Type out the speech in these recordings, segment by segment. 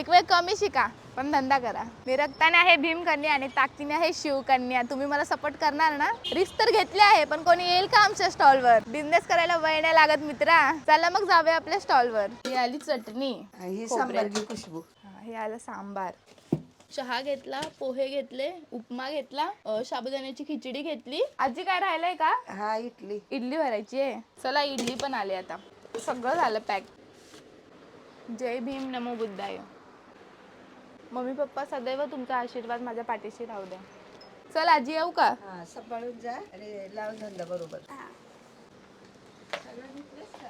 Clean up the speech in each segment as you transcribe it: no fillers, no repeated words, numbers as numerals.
एक वेळ कमी शिका पण धंदा करा. निरक्ताने आहे भीमकन्या आणि ताकदीने आहे शिवकन्या. तुम्ही मला सपोर्ट करणार ना? रिस्क तर घेतली आहे पण कोणी येईल का आमच्या स्टॉलवर? बिझनेस करायला वय नाही लागत मित्रा. चला मग जाऊया आपल्या स्टॉलवर. ही आली चटणी, ही सांबारची खुशबू. हे आलं सांबार. चहा घेतला, पोहे घेतले, उपमा घेतला, साबुदाण्याची खिचडी घेतली. आजी काय राहिलंय का? हा इडली. इडली भरायची आहे. चला इडली पण आली आता. सगळं झालं पॅक. जय भीम, नमो बुद्धाय. मम्मी पप्पा सदैव तुमचा आशीर्वाद माझ्या पाठीशी राहू द्या. चल आजी येऊ का? हा सांभाळून जा आणि लाव धंदा बरोबर. सगळं घेतलंस का?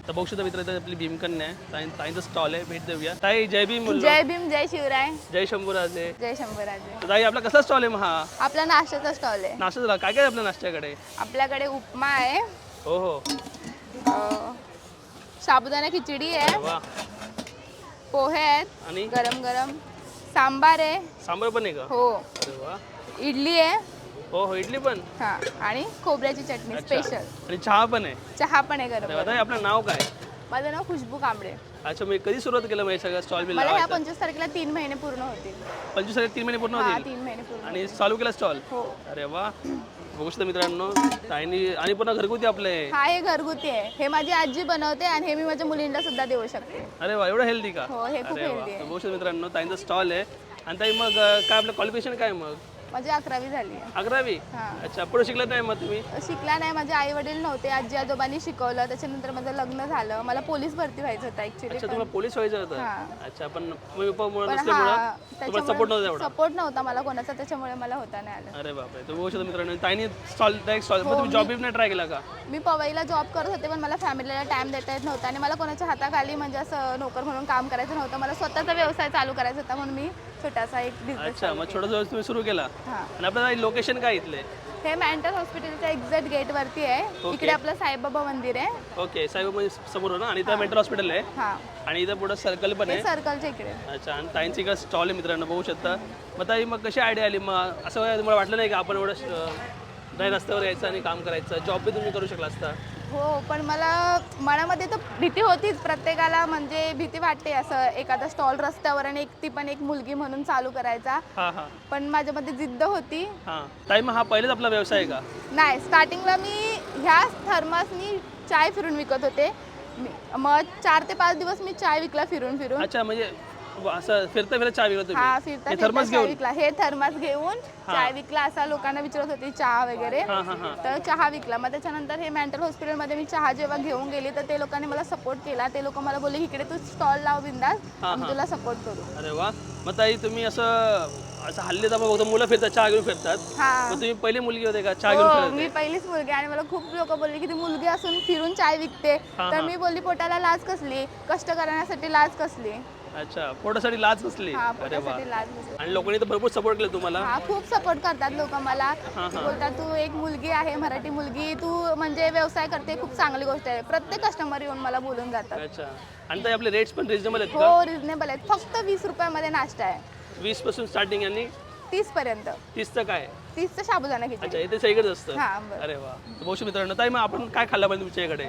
तर बघू शकता मित्र, आपली भीमकन्या आहे. ताईंचा स्टॉल आहे, भेट देऊया. ताई जय भीम बोललो. जय भीम, जय शिवराय, जय शंभूराजे. जय शंभूराजे. तर ताई आपला कसा स्टॉल आहे मग हा? आपला नाश्त्याचा स्टॉल आहे. नाश्ता झाला काय काय आपल्या नाश्त्याकडे? आपल्याकडे उपमा आहे, हो हो. साबुदाणा खिचडी आहे, वा. पोहे आहेत आणि गरम गरम, सांबार आहे. सांबार पण आहे का? हो. अरे वा. इडली आहे. हो हो, इडली पण. हा आणि खोबऱ्याची चटणी अच्छा. स्पेशल. आणि चहा पण आहे. चहा पण आहे अरे वा. गरम. ताई आपलं नाव काय? माझं नाव खुशबू कांबळे. अच्छा, मी कधी सुरुवात केलं मग हे सगळं स्टॉल बिल मला ह्या लावायचं? 25 तारखेला 3 महिने पूर्ण होतील. 25 तारीख 3 महिने पूर्ण हा होतील 3 महिने पूर्ण. आणि चालू केला स्टॉल? हो. अरे वा. बघू शकता मित्रांनो, ताईंनी आणि पुन्हा घरगुती आपले. हा हे घरगुती आहे. हे माझी आजी बनवते आणि हे मी माझ्या मुलींना सुद्धा देऊ शकते. अरे वा, एवढं हेल्दी का? हो, हे खूप अरे वा. हेल्दी आहे. बघू शकता मित्रांनो, ताईंचा स्टॉल आहे. आणि ताई मग काय आपलं क्वालिफिकेशन काय मग? माझी 11वी झाली आहे. 11वी? हा. अच्छा, पुढे शिकलं नाही मग तुम्ही? शिकला नाही. माझे आई वडील नव्हते, आजी आजोबांनी शिकवलं. त्याच्यानंतर माझं लग्न झालं. मला पोलीस भरती व्हायचं होतं ऍक्च्युली. अच्छा, तुम्हाला पोलीस व्हायचं होतं? हा. अच्छा, पण मम्मी पप्पा पण नसल्यामुळे तुम्हाला सपोर्ट नव्हता एवढा? सपोर्ट नव्हता मला कोणाचा, त्याच्यामुळे मला होता नाही आलं. अरे बापरे. तर बघू शकता मित्रांनो, ताईंनी स्टॉल मग हो, तुम्ही जॉब नाही ट्राय केला का? मी पवईला जॉब करत होते पण मला फॅमिलीला टाइम देता येत नव्हता आणि मला कोणाच्या हाताखाली म्हणजे असं नोकर म्हणून काम करायचं नव्हतं. मला स्वतःचा व्यवसाय चालू करायचा होता म्हणून मी छोटासा एक बिझनेस. अच्छा, मग छोटा तुम्ही सुरू केला. हा. आणि आपलं लोकेशन काय इथले? हे मेंटल हॉस्पिटलच्या एक्झॅक्ट गेट वरती आहे. इकडे आपलं साईबाबा मंदिर आहे. ओके, साहेब म्हणजे समोर ना. आणि इथं मेंटल हॉस्पिटल आहे हा, आणि इथं पुढं सर्कल पण हे आहे. सर्कलच्या इकडे. अच्छा, आणि ताईंची इकडे स्टॉल आहे मित्रांनो, बघू शकता. मग ताई मग कशी आयडिया आली मग? असं काय तुम्हाला वाटलं नाही का आपण एवढं नाही रस्त्यावर यायचं आणि काम करायचं? जॉब बी तुम्ही करू शकला असता. हो, पण मला मनामध्ये तर भीती होतीच. प्रत्येकाला म्हणजे भीती वाटते असं एखादा स्टॉल रस्त्यावर आणि ती पण एक मुलगी म्हणून चालू करायचा. हां हां पण माझ्यामध्ये जिद्द होती. हां. ताई मग हा पहिलेच आपला व्यवसाय आहे का? नाही, स्टार्टिंगला मी ह्या थर्मासनी चाय फिरून विकत होते. मग 4 ते 5 दिवस मी चाय विकला फिरून फिरून. अच्छा, म्हणजे असं फिरता फिरता चहा विकला तुम्ही? हा, फिरता हे फिरता थर्मास चाय घेऊन? विकला. हे थर्मास घेऊन चाय विकला. असा लोकांना विचारत होती चहा वगैरे. हां हां हां. तर चहा विकला. मग त्याच्यानंतर हे मेंटल हॉस्पिटलमध्ये मी चहा जेव्हा घेऊन गेली तर ते लोकांनी मला सपोर्ट केला. ते लोक मला बोलले इकडे तू स्टॉल लाव बिंदास, आम्ही तुला सपोर्ट करू. अरे वा. मग ताई तुम्ही असं असं हल्ली तर बघतो मुलं फिरतात, चहा घेऊन फिरतात. हा, मग तुम्ही पहिली मुलगी होते का चहा घेऊन हो, फिरत? मी पहिलीच मुलगी आणि मला खूप लोक बोलले की ती मुलगी असून फिरून चाय विकते. तर मी बोलली पोटाला लाज कसली, कष्ट करण्यासाठी लाज कसली. अच्छा, पोटासाठी लाज कसली? हा, अरे वा. पोटासाठी लाज कसली. आणि लोकांनी तर भरपूर सपोर्ट केलं तुम्हाला. हा, खूप सपोर्ट करतात लोक मला. बोलतात तू एक मुलगी आहे, मराठी मुलगी, तू म्हणजे व्यवसाय करते, खूप चांगली गोष्ट आहे. प्रत्येक कस्टमर येऊन मला बोलून जातात. अच्छा. आणि ताई आपले रेट्स पण रिजनेबल आहेत का? हो, रिजनेबल आहेत. फक्त 20 रुपयामध्ये नाश्ता आहे. 20 पासून स्टार्टिंग आणि 30 पर्यंत. 30चं काय? 30चं साबुदाणा खिचडी. अच्छा, इथे सगळीकडेच असतं. हा, बरं. अरे वा. बहुत मित्रांनो, ताई मग आपण काय खाल्लं पाहिजे तुमच्या इकडे?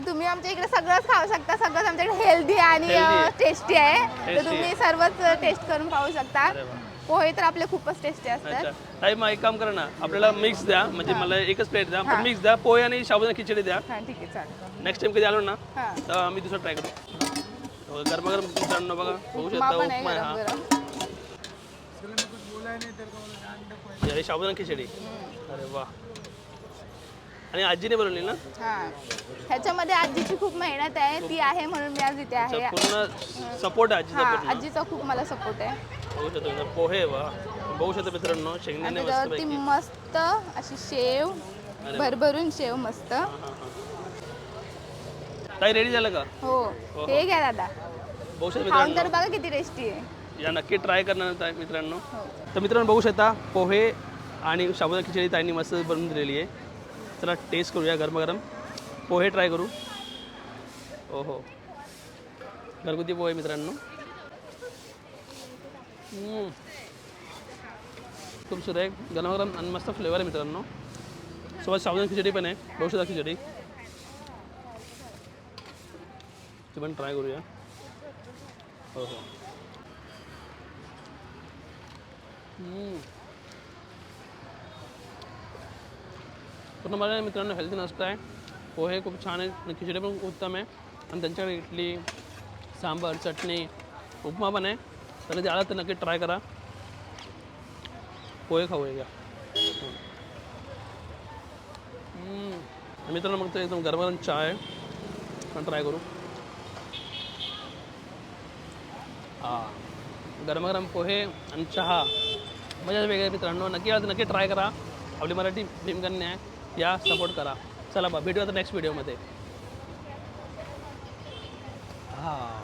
तुम्ही आमच्या इकडे सगळंच खाऊ शकता. सगळंच आमच्याकडे हेल्दी आणि Healthy आहे. टेस्टी आहे. तर Tasty तुम्ही सर्वच टेस्ट करून पाहू शकता. अरे वा. पोहे तर आपले खूपच टेस्टी असतात. अच्छा. ताई मग एक काम करा ना, आपल्याला मिक्स द्या. म्हणजे मला एकच प्लेट द्या, पण मिक्स द्या. पोहे आणि साबुदाणा खिचडी द्या. हा, ठीक आहे, चालेल. नेक्स्ट टाइम कधी आलो ना हा, तर आम्ही दुसरं ट्राय करू. गरमागरम मित्रांनो बघा, बघू उपमा शकता पण आहे उपमा आहे गरम हा. गरम. आणि साबुदाणा खिचडी. अरे वा. आणि आजीने बनवली ना? हा, ह्याच्यामध्ये आजीची खूप मेहनत आहे. ती आहे म्हणून मी आज इथे आहे. अच्छा, पूर्ण सपोर्ट आहे आजीचा हा, पूर्ण. आजीचा खूप मला सपोर्ट आहे. बघू शकता तुम्ही, पोहे वा. बघू शकता मित्रांनो, आणि शेंगदाणे मस्त त्याच्यावरती पैकी. मस्त अशी शेव, भरभरून शेव मस्त. ताई रेडी झालं का? हो, हे घ्या दादा. बघू शकता खाऊन मित्रांनो. तर बघा किती टेस्टी आहे. या नक्की ट्राय करणार आहे मित्रांनो. तर मित्रांनो बघू शकता पोहे आणि साबुदाणा खिचडी ताईंनी मस्त बनवून दिलेली आहे. चला टेस्ट करूया गरमागरम पोहे ट्राय करू. ओहो घरगुती पोहे मित्रांनो. खूप सुरेख गरमागरम आणि मस्त फ्लेवर आहे मित्रांनो. सोबत साबुदाणा खिचडी पण आहे. बघू शकता खिचडी ती पण ट्राय करूया. हो हो पूर्ण मला मित्रांनो हेल्दी नाश्ता आहे. पोहे खूप छान आहेत आणि खिचडी पण खूप उत्तम आहे. आणि त्यांच्याकडे इडली सांबार चटणी उपमा पण आहे. तर ते आला तर नक्की ट्राय करा. पोहे खाऊया. मित्रांनो मग ते एकदम गरम चहा आहे पण ट्राय करू. गरमागरम पोहे आणि चहा मजा वेगळी मित्रांनो. नक्की आला तर नक्की ट्राय करा. आपली मराठी भीमकन्या आहे या सपोर्ट करा. चला बा भेटूया आता नेक्स्ट व्हिडिओमध्ये.